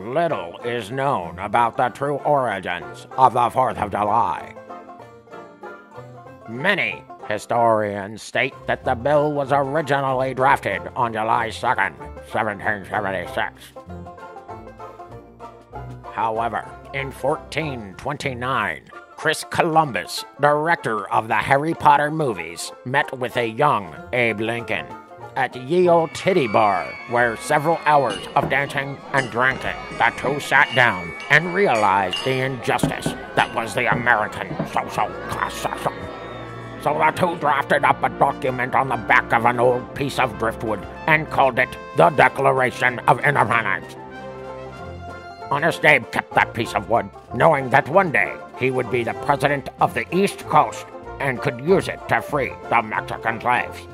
Little is known about the true origins of the 4th of July. Many historians state that the bill was originally drafted on July 2nd, 1776. However, in 1429, Chris Columbus, director of the Harry Potter movies, met with a young Abe Lincoln at Ye Old Titty Bar, where several hours of dancing and drinking, the two sat down and realized the injustice that was the American social class system. So the two drafted up a document on the back of an old piece of driftwood and called it the Declaration of Independence. Honest Abe kept that piece of wood, knowing that one day he would be the president of the East Coast and could use it to free the Mexican slaves.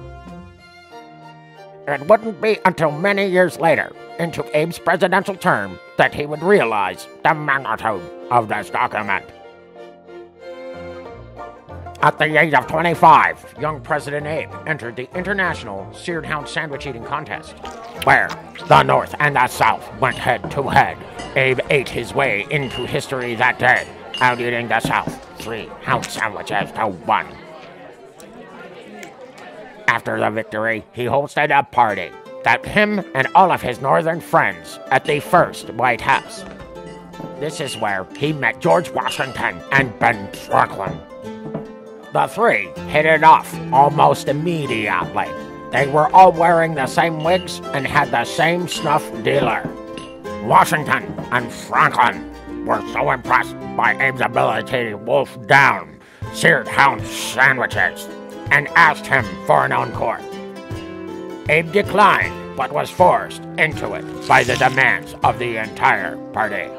It wouldn't be until many years later, into Abe's presidential term, that he would realize the magnitude of this document. At the age of 25, young President Abe entered the International Seared Hound Sandwich Eating Contest, where the North and the South went head to head. Abe ate his way into history that day, out-eating the South 3 hound sandwiches to 1. After the victory, he hosted a party that him and all of his northern friends at the first White House. This is where he met George Washington and Ben Franklin. The three hit it off almost immediately. They were all wearing the same wigs and had the same snuff dealer. Washington and Franklin were so impressed by Abe's ability to wolf down seared hound sandwiches and asked him for an encore. Abe declined, but was forced into it by the demands of the entire party.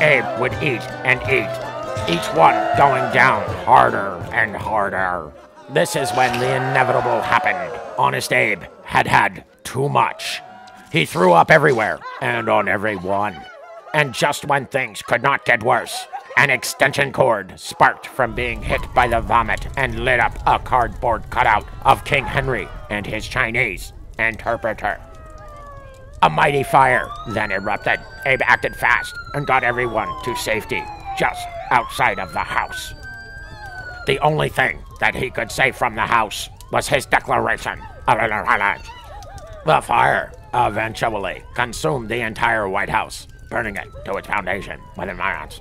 Abe would eat and eat, each one going down harder and harder. This is when the inevitable happened. Honest Abe had had too much. He threw up everywhere and on everyone. And just when things could not get worse, an extension cord sparked from being hit by the vomit and lit up a cardboard cutout of King Henry and his Chinese interpreter. A mighty fire then erupted. Abe acted fast and got everyone to safety just outside of the house. The only thing that he could say from the house was his Declaration of Independence. The fire eventually consumed the entire White House, burning it to its foundation within minutes.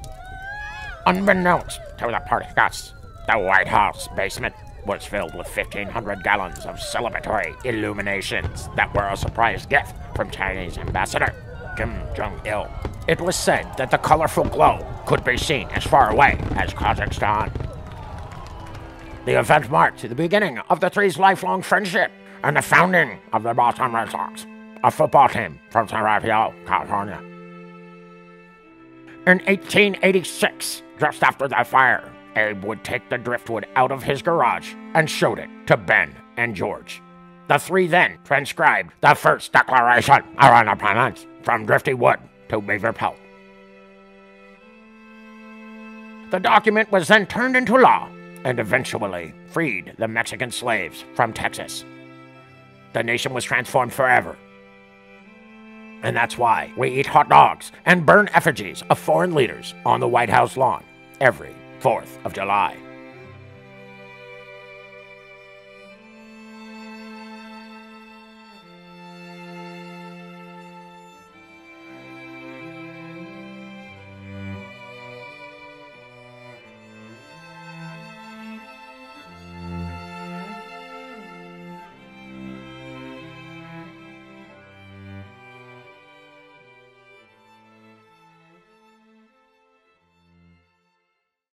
Unbeknownst to the party guests, the White House basement was filled with 1,500 gallons of celebratory illuminations that were a surprise gift from Chinese Ambassador Kim Jong-il. It was said that the colorful glow could be seen as far away as Kazakhstan. The event marked the beginning of the three's lifelong friendship and the founding of the Boston Red Sox, a football team from San Rafael, California. In 1886, just after the fire, Abe would take the driftwood out of his garage and showed it to Ben and George. The three then transcribed the first Declaration of Independence from drifty wood to beaver pelt. The document was then turned into law and eventually freed the Mexican slaves from Texas. The nation was transformed forever. And that's why we eat hot dogs and burn effigies of foreign leaders on the White House lawn every 4th of July.